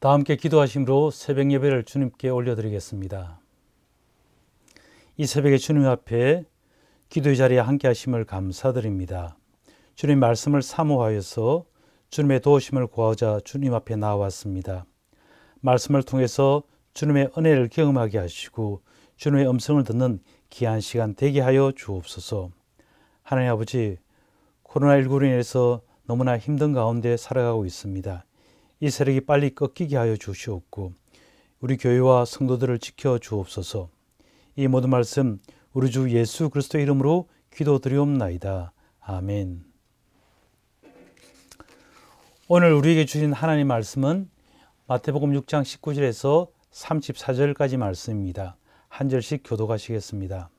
다 함께 기도하심으로 새벽 예배를 주님께 올려드리겠습니다. 이 새벽에 주님 앞에 기도의 자리에 함께 하심을 감사드립니다. 주님 말씀을 사모하여서 주님의 도우심을 구하자 주님 앞에 나왔습니다. 말씀을 통해서 주님의 은혜를 경험하게 하시고 주님의 음성을 듣는 귀한 시간 되게 하여 주옵소서. 하나님 아버지, 코로나19로 인해서 너무나 힘든 가운데 살아가고 있습니다. 이 세력이 빨리 꺾이게 하여 주시옵고 우리 교회와 성도들을 지켜 주옵소서. 이 모든 말씀 우리 주 예수 그리스도의 이름으로 기도드리옵나이다. 아멘. 오늘 우리에게 주신 하나님 말씀은 마태복음 6장 19절에서 34절까지 말씀입니다. 한 절씩 교독하시겠습니다.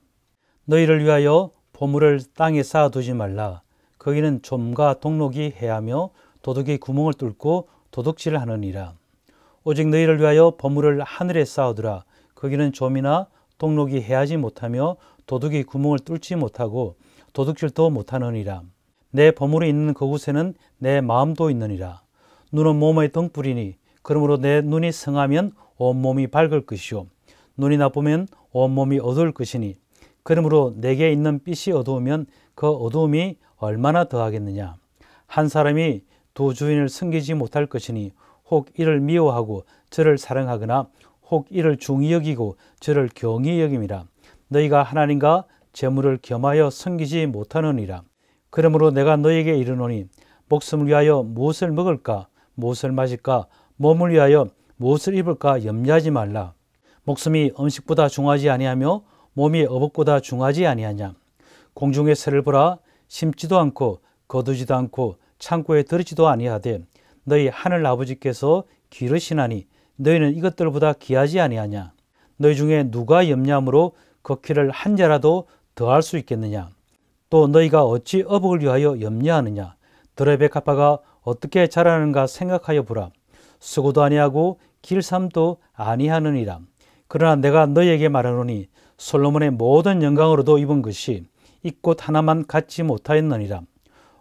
너희를 위하여 보물을 땅에 쌓아두지 말라. 거기는 좀과 동록이 해하며 도둑이 구멍을 뚫고 도둑질을 하느니라. 오직 너희를 위하여 보물을 하늘에 쌓아두라. 거기는 좀이나 동록이 해하지 못하며 도둑이 구멍을 뚫지 못하고 도둑질도 못하느니라. 내 보물이 있는 그곳에는 내 마음도 있느니라. 눈은 몸의 등불이니 그러므로 내 눈이 성하면 온몸이 밝을 것이요 눈이 나쁘면 온몸이 어두울 것이니 그러므로 내게 있는 빛이 어두우면 그 어두움이 얼마나 더하겠느냐. 한 사람이 두 주인을 섬기지 못할 것이니 혹 이를 미워하고 저를 사랑하거나 혹 이를 중히 여기고 저를 경히 여김이라. 너희가 하나님과 재물을 겸하여 섬기지 못하느니라. 그러므로 내가 너희에게 이르노니 목숨을 위하여 무엇을 먹을까 무엇을 마실까 몸을 위하여 무엇을 입을까 염려하지 말라. 목숨이 음식보다 중하지 아니하며 몸이 어복보다 중하지 아니하냐. 공중의 새를 보라. 심지도 않고 거두지도 않고 창고에 들이지도 아니하되 너희 하늘 아버지께서 기르시나니 너희는 이것들보다 귀하지 아니하냐. 너희 중에 누가 염려함으로 걷기를 한 자라도 더할 수 있겠느냐. 또 너희가 어찌 어복을 위하여 염려하느냐. 들의 백합화가 어떻게 자라는가 생각하여 보라. 수고도 아니하고 길삼도 아니하느니라. 그러나 내가 너희에게 말하노니 솔로몬의 모든 영광으로도 입은 것이 이 꽃 하나만 갖지 못하였느니라.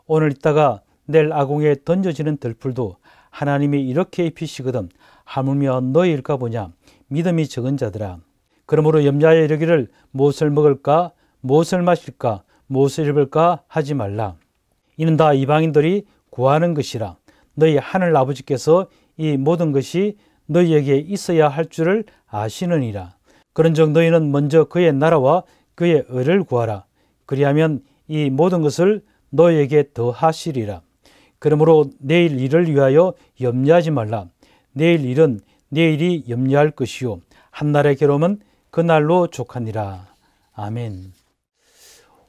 오늘 있다가 내일 아궁이에 던져지는 들풀도 하나님이 이렇게 입히시거든 하물며 너희일까 보냐. 믿음이 적은 자들아. 그러므로 염려하여 이르기를 무엇을 먹을까 무엇을 마실까 무엇을 입을까 하지 말라. 이는 다 이방인들이 구하는 것이라. 너희 하늘 아버지께서 이 모든 것이 너희에게 있어야 할 줄을 아시느니라. 그런즉 너희는 먼저 그의 나라와 그의 의를 구하라. 그리하면 이 모든 것을 너희에게 더하시리라. 그러므로 내일 일을 위하여 염려하지 말라. 내일 일은 내일이 염려할 것이요 한날의 괴로움은 그날로 족하니라. 아멘.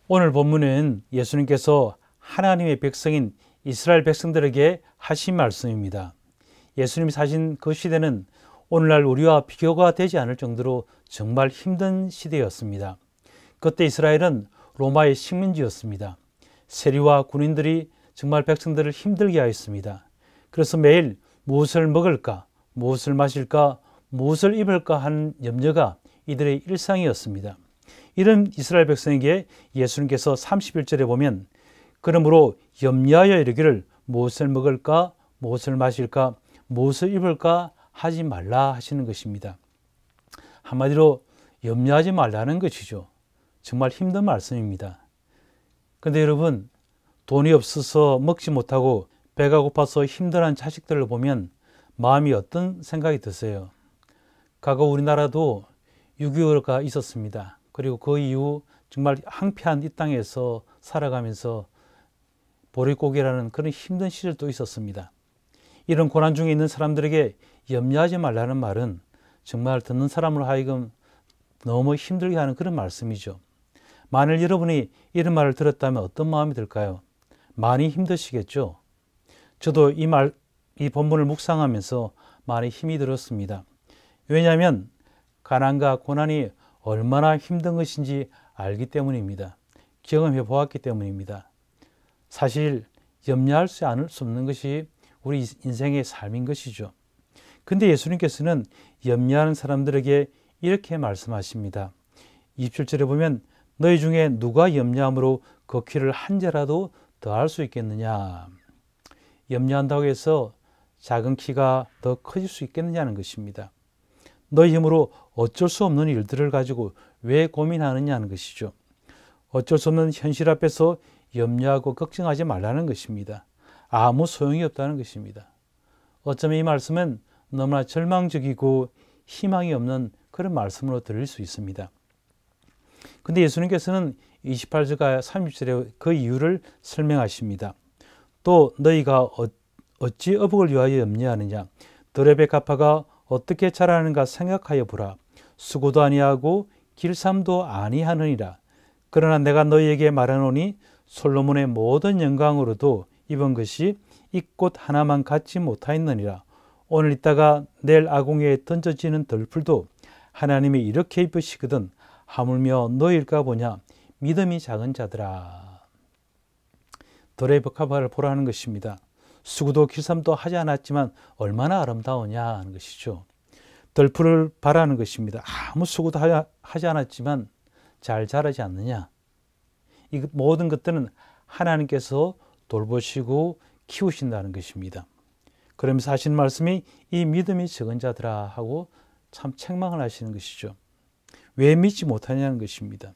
오늘 본문은 예수님께서 하나님의 백성인 이스라엘 백성들에게 하신 말씀입니다. 예수님이 사신 그 시대는 오늘날 우리와 비교가 되지 않을 정도로 정말 힘든 시대였습니다. 그때 이스라엘은 로마의 식민지였습니다. 세리와 군인들이 정말 백성들을 힘들게 하였습니다. 그래서 매일 무엇을 먹을까, 무엇을 마실까, 무엇을 입을까 하는 염려가 이들의 일상이었습니다. 이런 이스라엘 백성에게 예수님께서 31절에 보면 그러므로 염려하여 이르기를 무엇을 먹을까, 무엇을 마실까, 무엇을 입을까 하지 말라 하시는 것입니다. 한마디로 염려하지 말라는 것이죠. 정말 힘든 말씀입니다. 그런데 여러분, 돈이 없어서 먹지 못하고 배가 고파서 힘들어하는 자식들을 보면 마음이 어떤 생각이 드세요? 과거 우리나라도 6.25가 있었습니다. 그리고 그 이후 정말 황폐한 이 땅에서 살아가면서 보릿고개라는 그런 힘든 시절도 있었습니다. 이런 고난 중에 있는 사람들에게 염려하지 말라는 말은 정말 듣는 사람으로 하여금 너무 힘들게 하는 그런 말씀이죠. 만일 여러분이 이런 말을 들었다면 어떤 마음이 들까요? 많이 힘드시겠죠? 저도 이 본문을 묵상하면서 많이 힘이 들었습니다. 왜냐하면 가난과 고난이 얼마나 힘든 것인지 알기 때문입니다. 경험해 보았기 때문입니다. 사실 염려할 수 없는 것이 우리 인생의 삶인 것이죠. 근데 예수님께서는 염려하는 사람들에게 이렇게 말씀하십니다. 27절에 보면 너희 중에 누가 염려함으로 걷기를 한 자라도 더할 수 있겠느냐. 염려한다고 해서 작은 키가 더 커질 수 있겠느냐는 것입니다. 너희 힘으로 어쩔 수 없는 일들을 가지고 왜 고민하느냐는 것이죠. 어쩔 수 없는 현실 앞에서 염려하고 걱정하지 말라는 것입니다. 아무 소용이 없다는 것입니다. 어쩌면 이 말씀은 너무나 절망적이고 희망이 없는 그런 말씀으로 들릴 수 있습니다. 근데 예수님께서는 28절과 30절에 그 이유를 설명하십니다. 또 너희가 어찌 어복을 위하여 염려하느냐? 들의 가파가 어떻게 자라는가 생각하여 보라. 수고도 아니하고 길쌈도 아니하느니라. 그러나 내가 너희에게 말하노니 솔로몬의 모든 영광으로도 입은 것이 이 꽃 하나만 갖지 못하였느니라. 오늘 있다가 내일 아궁이에 던져지는 덜풀도 하나님이 이렇게 입으시거든 하물며 너희일까 보냐. 믿음이 작은 자들아. 들의 벽화를 보라는 것입니다. 수고도 길쌈도 하지 않았지만 얼마나 아름다우냐 하는 것이죠. 덜풀을 바라는 것입니다. 아무 수고도 하지 않았지만 잘 자라지 않느냐. 이 모든 것들은 하나님께서 돌보시고 키우신다는 것입니다. 그러면서 하시는 말씀이 이 믿음이 적은 자들아 하고 참 책망을 하시는 것이죠. 왜 믿지 못하냐는 것입니다.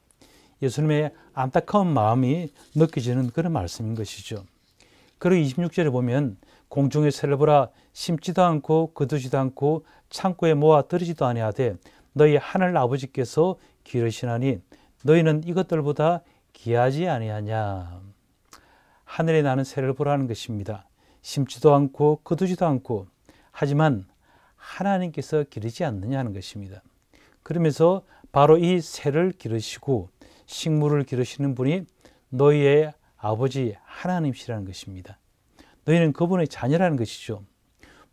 예수님의 안타까운 마음이 느껴지는 그런 말씀인 것이죠. 그리고 26절에 보면 공중의 새를 보라. 심지도 않고 거두지도 않고 창고에 모아 들이지도 아니하되 너희 하늘 아버지께서 기르시나니 너희는 이것들보다 귀하지 아니하냐. 하늘에 나는 새를 보라는 것입니다. 심지도 않고 거두지도 않고 하지만 하나님께서 기르지 않느냐는 것입니다. 그러면서 바로 이 새를 기르시고 식물을 기르시는 분이 너희의 아버지 하나님이시라는 것입니다. 너희는 그분의 자녀라는 것이죠.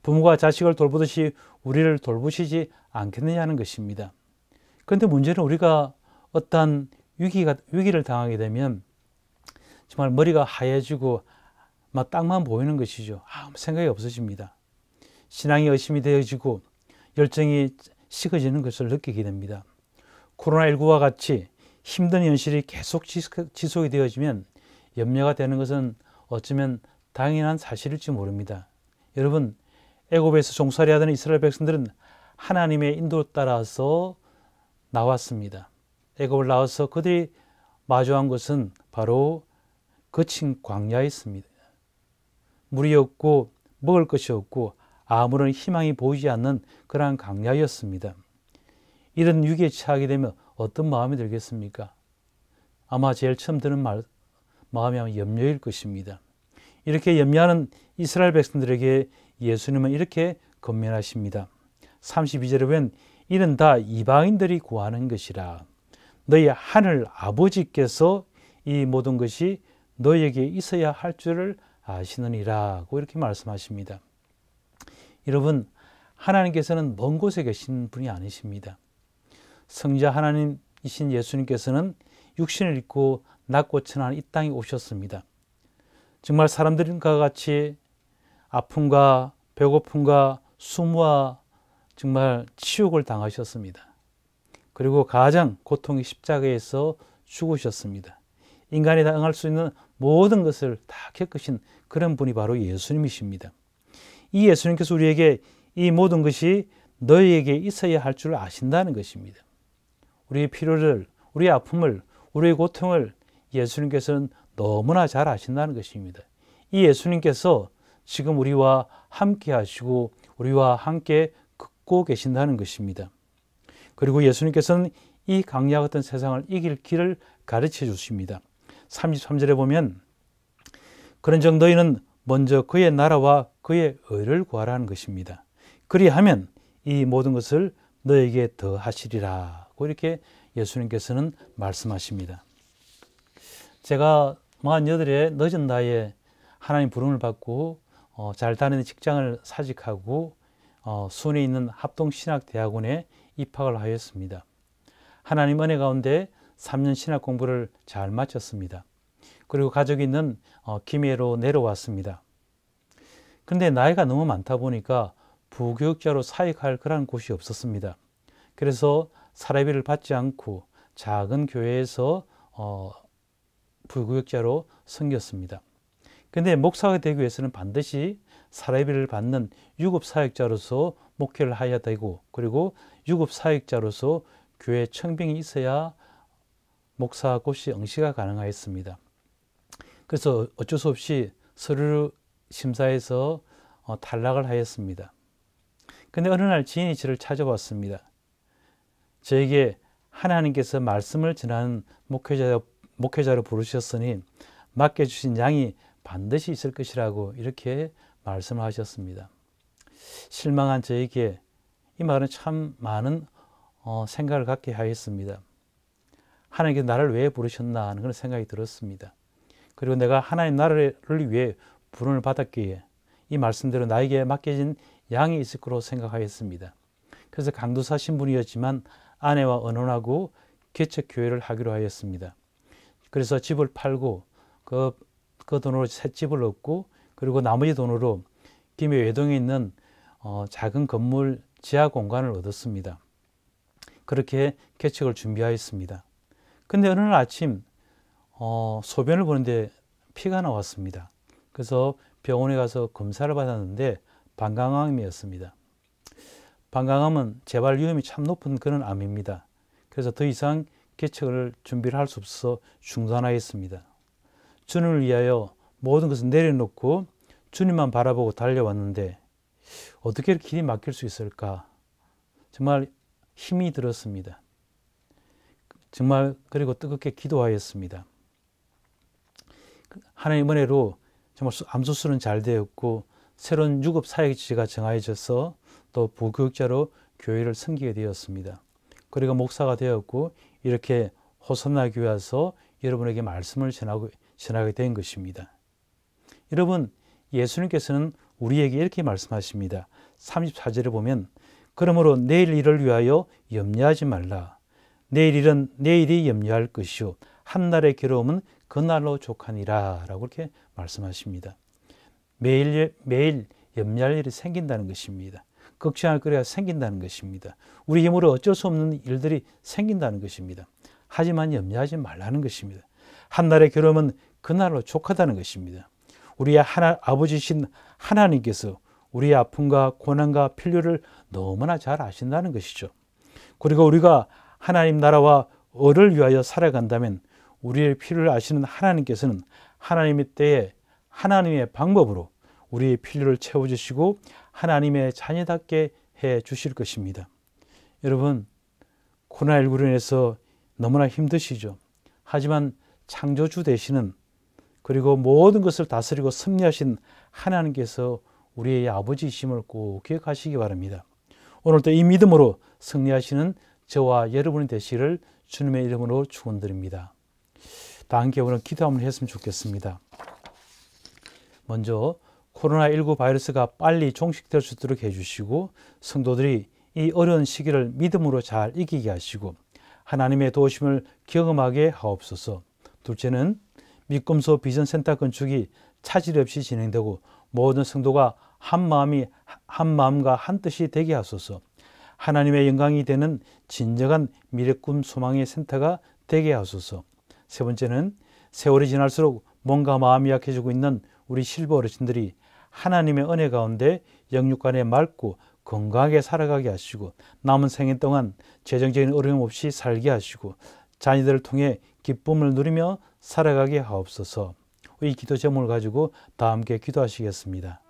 부모가 자식을 돌보듯이 우리를 돌보시지 않겠느냐는 것입니다. 그런데 문제는 우리가 어떤 위기를 당하게 되면 정말 머리가 하얘지고 막 땅만 보이는 것이죠. 아무 생각이 없어집니다. 신앙이 의심이 되어지고 열정이 식어지는 것을 느끼게 됩니다. 코로나19와 같이 힘든 현실이 계속 지속이 되어지면 염려가 되는 것은 어쩌면 당연한 사실일지 모릅니다. 여러분, 애굽에서 종살이하던 이스라엘 백성들은 하나님의 인도를 따라서 나왔습니다. 애굽을 나와서 그들이 마주한 것은 바로 거친 광야였습니다. 물이 없고 먹을 것이 없고 아무런 희망이 보이지 않는 그러한 광야였습니다. 이런 위기에 처하게 되면 어떤 마음이 들겠습니까? 아마 제일 처음 드는 마음이 아마 염려일 것입니다. 이렇게 염려하는 이스라엘 백성들에게 예수님은 이렇게 권면하십니다. 32절에 보면 이는 다 이방인들이 구하는 것이라. 너희 하늘 아버지께서 이 모든 것이 너희에게 있어야 할 줄을 아시느니라고 이렇게 말씀하십니다. 여러분, 하나님께서는 먼 곳에 계신 분이 아니십니다. 성자 하나님이신 예수님께서는 육신을 입고 낮고 천한 이 땅에 오셨습니다. 정말 사람들과 같이 아픔과 배고픔과 수모와 정말 치욕을 당하셨습니다. 그리고 가장 고통의 십자가에서 죽으셨습니다. 인간이 당할 수 있는 모든 것을 다 겪으신 그런 분이 바로 예수님이십니다. 이 예수님께서 우리에게 이 모든 것이 너희에게 있어야 할 줄 아신다는 것입니다. 우리의 필요를, 우리의 아픔을, 우리의 고통을 예수님께서는 너무나 잘 아신다는 것입니다. 이 예수님께서 지금 우리와 함께 하시고 우리와 함께 걷고 계신다는 것입니다. 그리고 예수님께서는 이 강야 같은 세상을 이길 길을 가르쳐 주십니다. 33절에 보면 그런즉 너희는 먼저 그의 나라와 그의 의를 구하라는 것입니다. 그리하면 이 모든 것을 너에게 더하시리라. 이렇게 예수님께서는 말씀하십니다. 제가 48에 늦은 나이에 하나님 부름을 받고 잘 다니는 직장을 사직하고 순에 있는 합동신학대학원에 입학을 하였습니다. 하나님 은혜 가운데 3년 신학 공부를 잘 마쳤습니다. 그리고 가족이 있는 김해로 내려왔습니다. 그런데 나이가 너무 많다 보니까 부교육자로 사역할 그런 곳이 없었습니다. 그래서 사례비를 받지 않고 작은 교회에서 부교육자로 섬겼습니다. 근데 목사가 되기 위해서는 반드시 사례비를 받는 유급 사역자로서 목회를 해야 되고, 그리고 유급 사역자로서 교회 청빙이 있어야 목사 고시 응시가 가능하였습니다. 그래서 어쩔 수 없이 서류 심사에서 탈락을 하였습니다. 근데 어느 날 지인이 저를 찾아왔습니다. 저에게 하나님께서 말씀을 전하는 목회자로 부르셨으니 맡겨주신 양이 반드시 있을 것이라고 이렇게 말씀을 하셨습니다. 실망한 저에게 이 말은 참 많은 생각을 갖게 하였습니다. 하나님께서 나를 왜 부르셨나 하는 그런 생각이 들었습니다. 그리고 내가 하나님 나라를 위해 부름을 받았기에 이 말씀대로 나에게 맡겨진 양이 있을 거로 생각하였습니다. 그래서 강도사 신분이었지만 아내와 언혼하고 개척교회를 하기로 하였습니다. 그래서 집을 팔고 그 돈으로 새 집을 얻고, 그리고 나머지 돈으로 김해 외동에 있는 작은 건물 지하 공간을 얻었습니다. 그렇게 개척을 준비하였습니다. 근데 어느 날 아침 소변을 보는데 피가 나왔습니다. 그래서 병원에 가서 검사를 받았는데 방광암이었습니다. 방광암은 재발 위험이 참 높은 그런 암입니다. 그래서 더 이상 개척을 준비를 할 수 없어서 중단하였습니다. 주님을 위하여 모든 것을 내려놓고 주님만 바라보고 달려왔는데 어떻게 이렇게 길이 막힐 수 있을까? 정말 힘이 들었습니다. 정말 그리고 뜨겁게 기도하였습니다. 하나님 은혜로 정말 암수술은 잘 되었고 새로운 유급 사역지가 정해져서 또 부교육자로 교회를 섬기게 되었습니다. 그리고 목사가 되었고 이렇게 호산나 교회 와서 여러분에게 말씀을 전하게 된 것입니다. 여러분, 예수님께서는 우리에게 이렇게 말씀하십니다. 34절에 보면 그러므로 내일 일을 위하여 염려하지 말라. 내일 일은 내일이 염려할 것이요 한날의 괴로움은 그날로 족하니라 라고 이렇게 말씀하십니다. 매일 염려할 일이 생긴다는 것입니다. 걱정할 거리가 생긴다는 것입니다. 우리 힘으로 어쩔 수 없는 일들이 생긴다는 것입니다. 하지만 염려하지 말라는 것입니다. 한날의 괴로움은 그날로 족하다는 것입니다. 우리의 아버지신 하나님께서 우리의 아픔과 고난과 필요를 너무나 잘 아신다는 것이죠. 그리고 우리가 하나님 나라와 을을 위하여 살아간다면 우리의 필요를 아시는 하나님께서는 하나님의 때에 하나님의 방법으로 우리의 필요를 채워주시고 하나님의 자녀답게 해 주실 것입니다. 여러분, 코로나19로 인해서 너무나 힘드시죠. 하지만 창조주 되시는, 그리고 모든 것을 다스리고 섭리하신 하나님께서 우리의 아버지이심을 꼭 기억하시기 바랍니다. 오늘도 이 믿음으로 승리하시는 저와 여러분이 되시기를 주님의 이름으로 축원드립니다. 다 함께 오늘 기도 한번 했으면 좋겠습니다. 먼저 코로나19 바이러스가 빨리 종식될 수 있도록 해주시고 성도들이 이 어려운 시기를 믿음으로 잘 이기게 하시고 하나님의 도우심을 경험하게 하옵소서. 둘째는 믿음소 비전센터 건축이 차질 없이 진행되고 모든 성도가 한 마음과 한 뜻이 되게 하소서. 하나님의 영광이 되는 진정한 미래꿈 소망의 센터가 되게 하소서. 세 번째는 세월이 지날수록 몸과 마음이 약해지고 있는 우리 실버 어르신들이 하나님의 은혜 가운데 영육간에 맑고 건강하게 살아가게 하시고 남은 생애 동안 재정적인 어려움 없이 살게 하시고 자녀들을 통해 기쁨을 누리며 살아가게 하옵소서. 이 기도 제목을 가지고 다 함께 기도하시겠습니다.